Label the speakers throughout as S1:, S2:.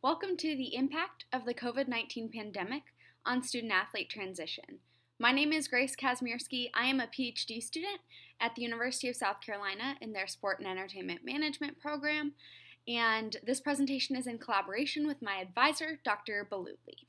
S1: Welcome to the impact of the COVID-19 pandemic on student-athlete transition. My name is Grace Kazmierski. I am a PhD student at the University of South Carolina in their Sport and Entertainment Management program, and this presentation is in collaboration with my advisor, Dr. Balutli.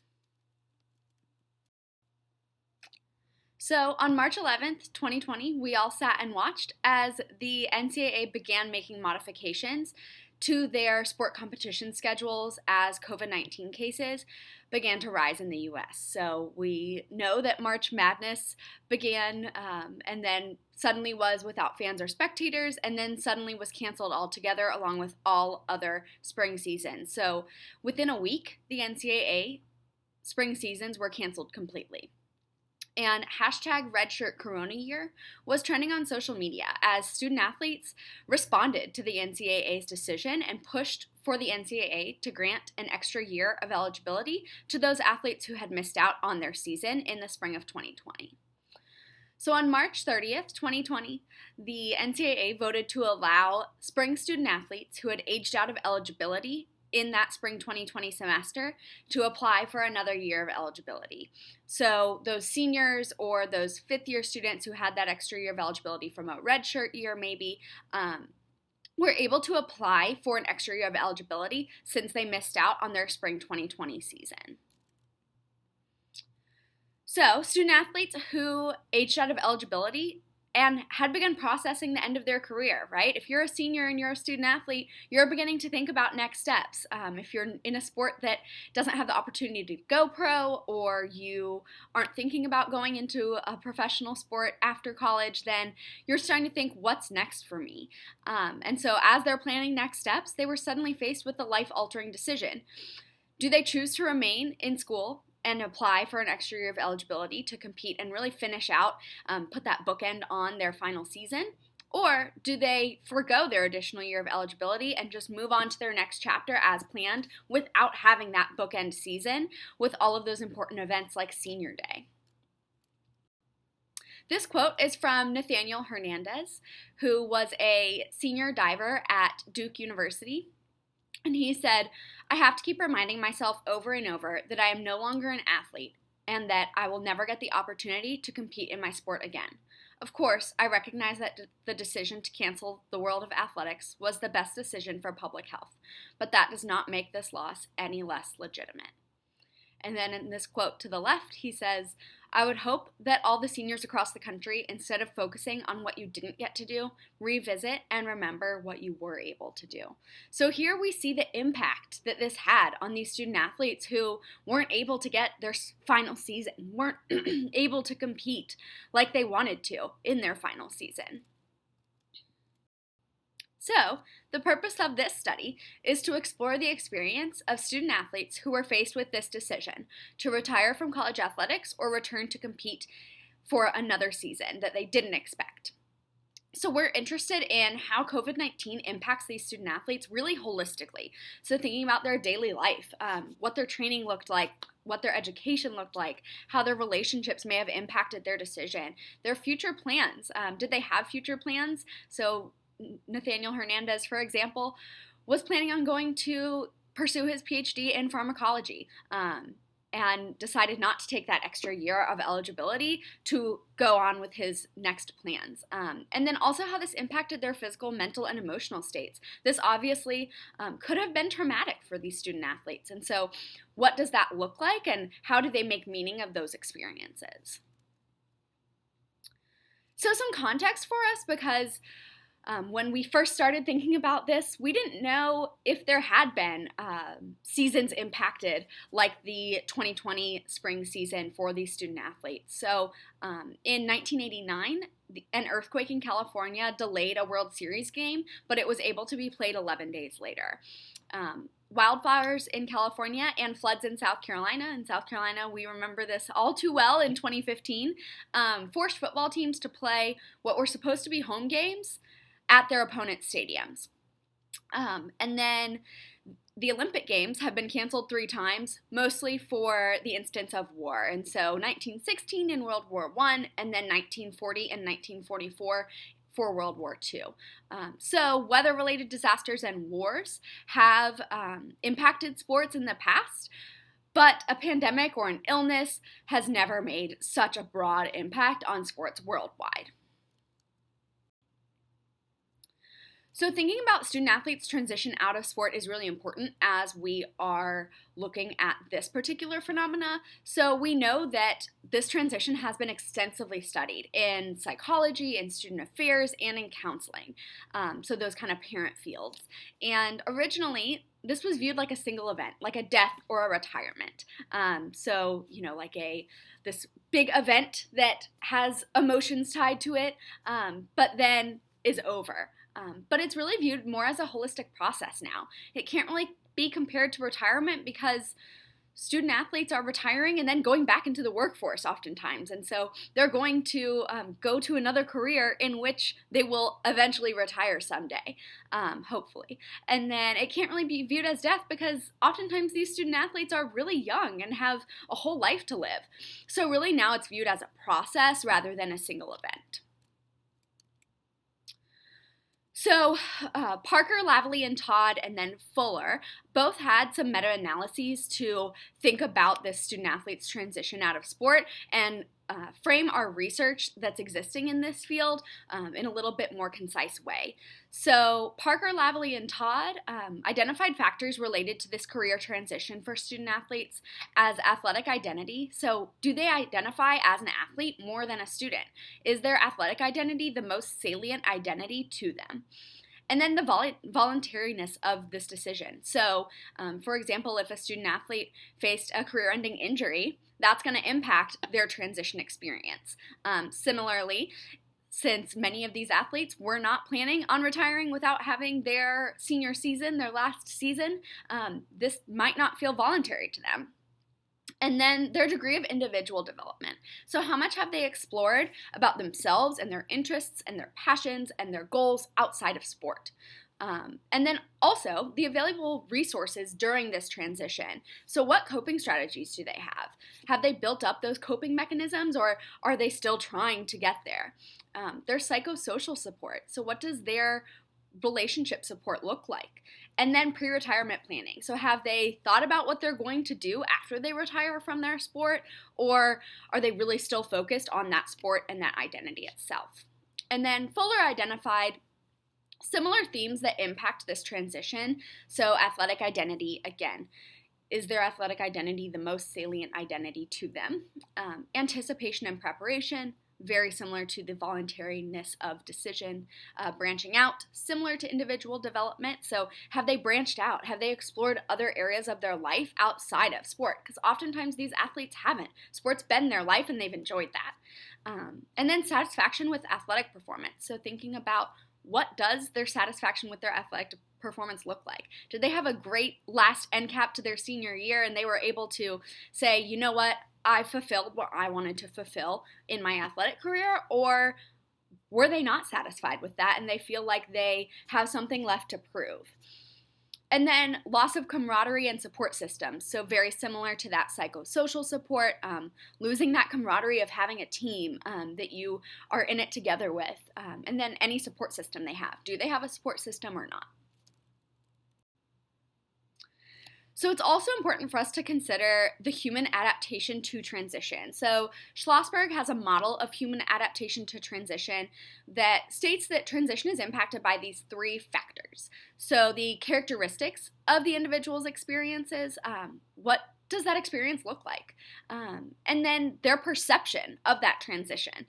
S1: So on March 11th, 2020, we all sat and watched as the NCAA began making modifications to their sport competition schedules as COVID-19 cases began to rise in the U.S. So we know that March Madness began and then suddenly was without fans or spectators, and then suddenly was canceled altogether along with all other spring seasons. So within a week, the NCAA spring seasons were canceled completely. And hashtag Redshirt Corona Year was trending on social media as student athletes responded to the NCAA's decision and pushed for the NCAA to grant an extra year of eligibility to those athletes who had missed out on their season in the spring of 2020. So on March 30th, 2020, the NCAA voted to allow spring student athletes who had aged out of eligibility in that spring 2020 semester to apply for another year of eligibility. So those seniors or those fifth-year students who had that extra year of eligibility from a redshirt year maybe were able to apply for an extra year of eligibility since they missed out on their spring 2020 season. So student athletes who aged out of eligibility and had begun processing the end of their career, right? If you're a senior and you're a student athlete, you're beginning to think about next steps. If you're in a sport that doesn't have the opportunity to go pro, or you aren't thinking about going into a professional sport after college, then you're starting to think, what's next for me? And so as they're planning next steps, they were suddenly faced with a life-altering decision. Do they choose to remain in school and apply for an extra year of eligibility to compete and really finish out, put that bookend on their final season? Or do they forego their additional year of eligibility and just move on to their next chapter as planned without having that bookend season with all of those important events like Senior Day? This quote is from Nathaniel Hernandez, who was a senior diver at Duke University. And he said, "I have to keep reminding myself over and over that I am no longer an athlete and that I will never get the opportunity to compete in my sport again. Of course, I recognize that the decision to cancel the world of athletics was the best decision for public health, but that does not make this loss any less legitimate." And then in this quote to the left, he says, "I would hope that all the seniors across the country, instead of focusing on what you didn't get to do, revisit and remember what you were able to do." So here we see the impact that this had on these student athletes who weren't able to get their final season, weren't able to compete like they wanted to in their final season. So, the purpose of this study is to explore the experience of student athletes who were faced with this decision to retire from college athletics or return to compete for another season that they didn't expect. So we're interested in how COVID-19 impacts these student athletes really holistically. So thinking about their daily life, what their training looked like, what their education looked like, how their relationships may have impacted their decision, their future plans. Did they have future plans? So Nathaniel Hernandez, for example, was planning on going to pursue his PhD in pharmacology and decided not to take that extra year of eligibility to go on with his next plans. And then also how this impacted their physical, mental, and emotional states. This obviously could have been traumatic for these student athletes. And so what does that look like, and how do they make meaning of those experiences? So some context for us, because when we first started thinking about this, we didn't know if there had been seasons impacted like the 2020 spring season for these student athletes. So in 1989, an earthquake in California delayed a World Series game, but it was able to be played 11 days later. Wildfires in California and floods in South Carolina. In South Carolina, we remember this all too well in 2015, forced football teams to play what were supposed to be home games at their opponents' stadiums. And then the Olympic Games have been canceled 3 times, mostly for the instance of war. And so 1916 in World War I, and then 1940 and 1944 for World War II. So weather-related disasters and wars have impacted sports in the past, but a pandemic or an illness has never made such a broad impact on sports worldwide. So thinking about student athletes' transition out of sport is really important as we are looking at this particular phenomena. So we know that this transition has been extensively studied in psychology, in student affairs, and in counseling. So those kind of parent fields. And originally, this was viewed like a single event, like a death or a retirement. So, like this big event that has emotions tied to it, but then is over. But it's really viewed more as a holistic process now. It can't really be compared to retirement because student athletes are retiring and then going back into the workforce oftentimes. And so they're going to go to another career in which they will eventually retire someday, hopefully. And then it can't really be viewed as death because oftentimes these student athletes are really young and have a whole life to live. So really now it's viewed as a process rather than a single event. So Parker, Lavallee, and Todd, and then Fuller both had some meta-analyses to think about this student-athlete's transition out of sport and frame our research that's existing in this field in a little bit more concise way. So Parker, Lavallee, and Todd identified factors related to this career transition for student athletes as athletic identity. So do they identify as an athlete more than a student? Is their athletic identity the most salient identity to them? And then the voluntariness of this decision. So, for example, if a student athlete faced a career-ending injury, that's going to impact their transition experience. Similarly, since many of these athletes were not planning on retiring without having their senior season, their last season, this might not feel voluntary to them. And then their degree of individual development. So how much have they explored about themselves and their interests and their passions and their goals outside of sport? And then also the available resources during this transition. So what coping strategies do they have? Have they built up those coping mechanisms or are they still trying to get there? Their psychosocial support. So what does their relationship support look like? And then pre-retirement planning. So have they thought about what they're going to do after they retire from their sport, or are they really still focused on that sport and that identity itself? And then Fuller identified similar themes that impact this transition. So athletic identity, again, is their athletic identity the most salient identity to them? Anticipation and preparation, very similar to the voluntariness of decision. Branching out, similar to individual development. So have they branched out? Have they explored other areas of their life outside of sport? Because oftentimes these athletes haven't. Sport's been their life and they've enjoyed that. And then satisfaction with athletic performance. So thinking about what does their satisfaction with their athletic performance look like? Did they have a great last end cap to their senior year and they were able to say, you know what, I fulfilled what I wanted to fulfill in my athletic career, or were they not satisfied with that and they feel like they have something left to prove? And then loss of camaraderie and support systems. So very similar to that psychosocial support, losing that camaraderie of having a team that you are in it together with. And then any support system they have. Do they have a support system or not? So it's also important for us to consider the human adaptation to transition. So Schlossberg has a model of human adaptation to transition that states that transition is impacted by these three factors. So the characteristics of the individual's experiences, what does that experience look like? And then their perception of that transition.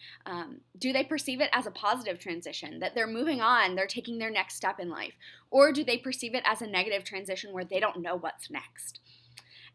S1: Do they perceive it as a positive transition, that they're moving on, they're taking their next step in life? Or do they perceive it as a negative transition where they don't know what's next?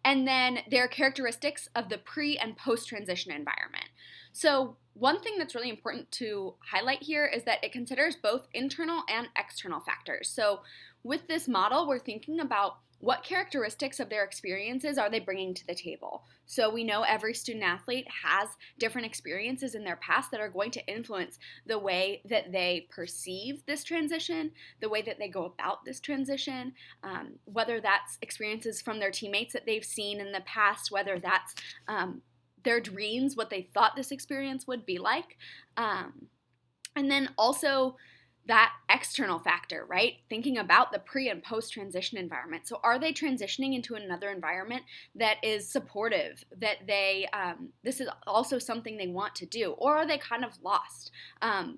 S1: And then their characteristics of the pre- and post-transition environment. So one thing that's really important to highlight here is that it considers both internal and external factors. So with this model, we're thinking about what characteristics of their experiences are they bringing to the table? So we know every student athlete has different experiences in their past that are going to influence the way that they perceive this transition, the way that they go about this transition, whether that's experiences from their teammates that they've seen in the past, whether that's their dreams, what they thought this experience would be like. And then also that external factor, right? Thinking about the pre and post transition environment. So are they transitioning into another environment that is supportive, that this is also something they want to do, or are they kind of lost?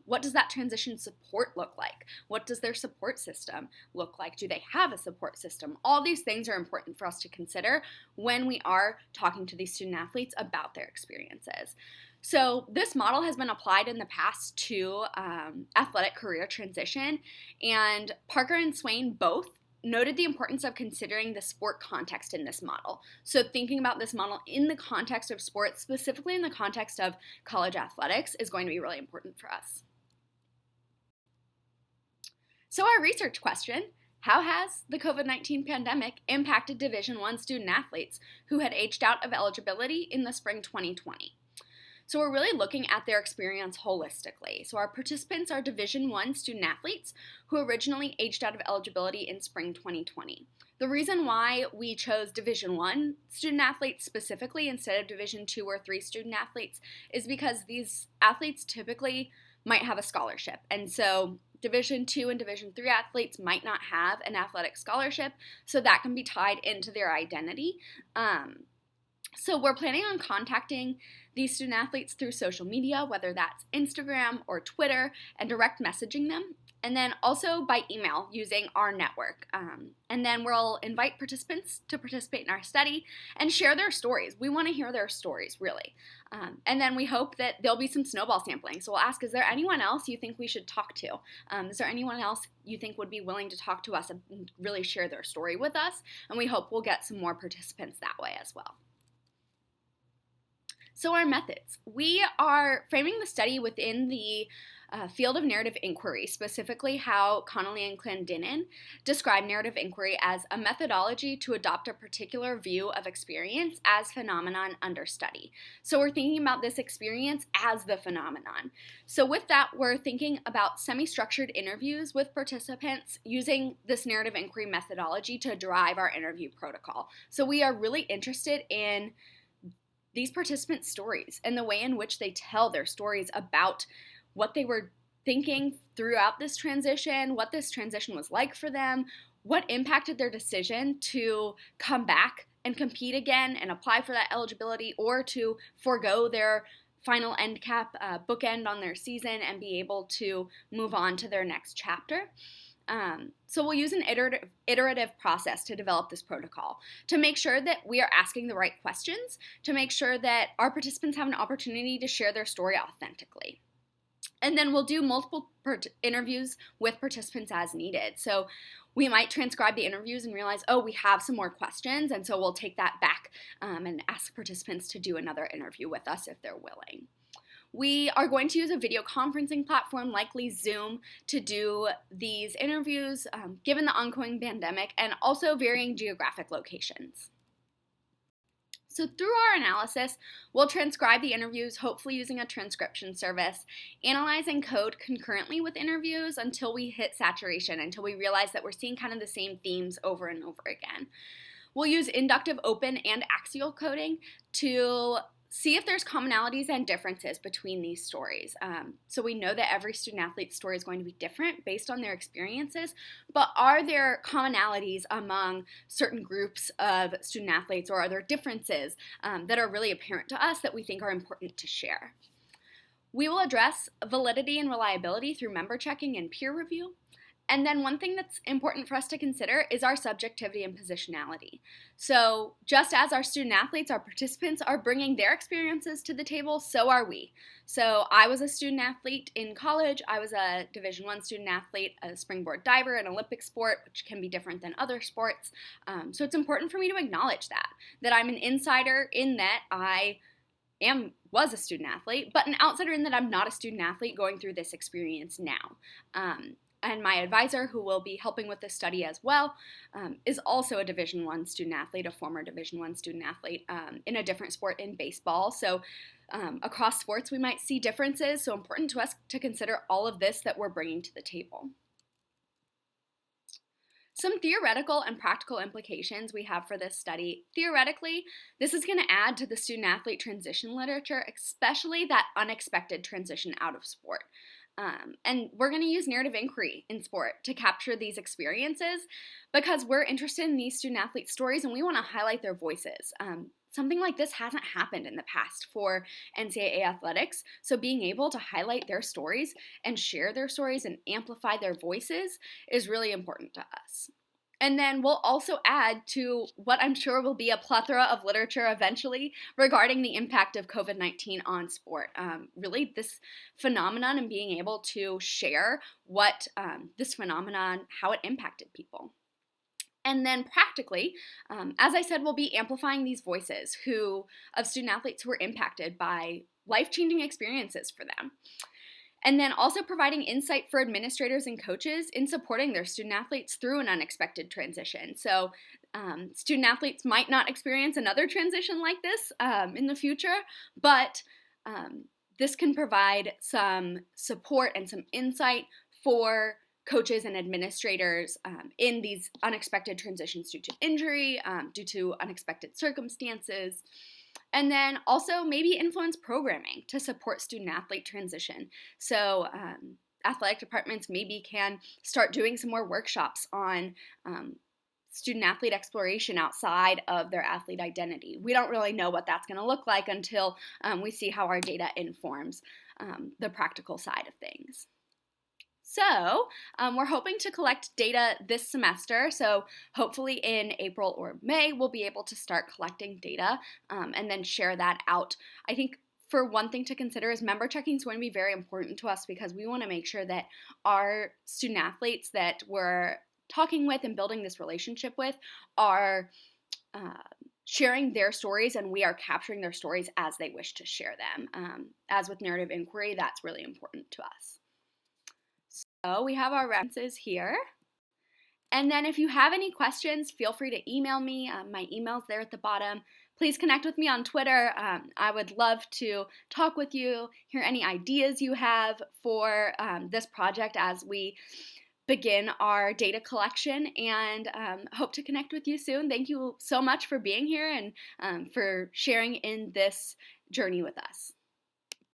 S1: What does that transition support look like? What does their support system look like? Do they have a support system? All these things are important for us to consider when we are talking to these student athletes about their experiences. So this model has been applied in the past to athletic career transition, and Parker and Swain both noted the importance of considering the sport context in this model. So thinking about this model in the context of sports, specifically in the context of college athletics, is going to be really important for us. So our research question: how has the COVID-19 pandemic impacted Division I student athletes who had aged out of eligibility in the spring 2020? So we're really looking at their experience holistically. So our participants are Division I student athletes who originally aged out of eligibility in spring 2020. The reason why we chose Division I student athletes specifically instead of Division II or III student athletes is because these athletes typically might have a scholarship. And so Division II and Division III athletes might not have an athletic scholarship, so that can be tied into their identity. So we're planning on contacting these student athletes through social media, whether that's Instagram or Twitter, and direct messaging them, and then also by email using our network. And then we'll invite participants to participate in our study and share their stories. We want to hear their stories, really. And then we hope that there'll be some snowball sampling. So we'll ask, is there anyone else you think we should talk to? Is there anyone else you think would be willing to talk to us and really share their story with us? And we hope we'll get some more participants that way as well. So our methods. We are framing the study within the field of narrative inquiry, specifically how Connolly and Clendenin describe narrative inquiry as a methodology to adopt a particular view of experience as phenomenon under study. So we're thinking about this experience as the phenomenon. So with that, we're thinking about semi-structured interviews with participants using this narrative inquiry methodology to derive our interview protocol. So we are really interested in these participants' stories and the way in which they tell their stories about what they were thinking throughout this transition, what this transition was like for them, what impacted their decision to come back and compete again and apply for that eligibility, or to forego their final end cap bookend on their season and be able to move on to their next chapter. So we'll use an iterative process to develop this protocol to make sure that we are asking the right questions, to make sure that our participants have an opportunity to share their story authentically. And then we'll do multiple interviews with participants as needed. So we might transcribe the interviews and realize, oh, we have some more questions, and so we'll take that back and ask participants to do another interview with us if they're willing. We are going to use a video conferencing platform, likely Zoom, to do these interviews, given the ongoing pandemic, and also varying geographic locations. So through our analysis, we'll transcribe the interviews, hopefully using a transcription service, analyze and code concurrently with interviews until we hit saturation, until we realize that we're seeing kind of the same themes over and over again. We'll use inductive open and axial coding to see if there's commonalities and differences between these stories. So we know that every student athlete's story is going to be different based on their experiences, but are there commonalities among certain groups of student athletes, or are there differences that are really apparent to us that we think are important to share? We will address validity and reliability through member checking and peer review. And then one thing that's important for us to consider is our subjectivity and positionality. So just as our student athletes, our participants are bringing their experiences to the table, so are we. So I was a student athlete in college. I was a Division I student athlete, a springboard diver, an Olympic sport, which can be different than other sports. So it's important for me to acknowledge that I'm an insider in that I was a student athlete, but an outsider in that I'm not a student athlete going through this experience now. And my advisor, who will be helping with this study as well, is also a Division I student athlete, a former Division I student athlete in a different sport in baseball. So across sports, we might see differences. So important to us to consider all of this that we're bringing to the table. Some theoretical and practical implications we have for this study. Theoretically, this is going to add to the student athlete transition literature, especially that unexpected transition out of sport. And we're going to use narrative inquiry in sport to capture these experiences because we're interested in these student-athlete stories and we want to highlight their voices. Something like this hasn't happened in the past for NCAA athletics, so being able to highlight their stories and share their stories and amplify their voices is really important to us. And then we'll also add to what I'm sure will be a plethora of literature eventually regarding the impact of COVID-19 on sport. Really, this phenomenon and being able to share what this phenomenon, how it impacted people. And then practically, as I said, we'll be amplifying these voices of student athletes who were impacted by life-changing experiences for them. And then also providing insight for administrators and coaches in supporting their student athletes through an unexpected transition. So student athletes might not experience another transition like this in the future, but this can provide some support and some insight for coaches and administrators in these unexpected transitions due to injury, due to unexpected circumstances. And then also maybe influence programming to support student-athlete transition. So athletic departments maybe can start doing some more workshops on student-athlete exploration outside of their athlete identity. We don't really know what that's going to look like until we see how our data informs the practical side of things. So we're hoping to collect data this semester, so hopefully in April or May we'll be able to start collecting data and then share that out. I think for one thing to consider is member checking is going to be very important to us because we want to make sure that our student athletes that we're talking with and building this relationship with are sharing their stories and we are capturing their stories as they wish to share them. As with narrative inquiry, that's really important to us. So we have our references here. And then if you have any questions, feel free to email me. My email's there at the bottom. Please connect with me on Twitter. I would love to talk with you, hear any ideas you have for this project as we begin our data collection, and hope to connect with you soon. Thank you so much for being here and for sharing in this journey with us.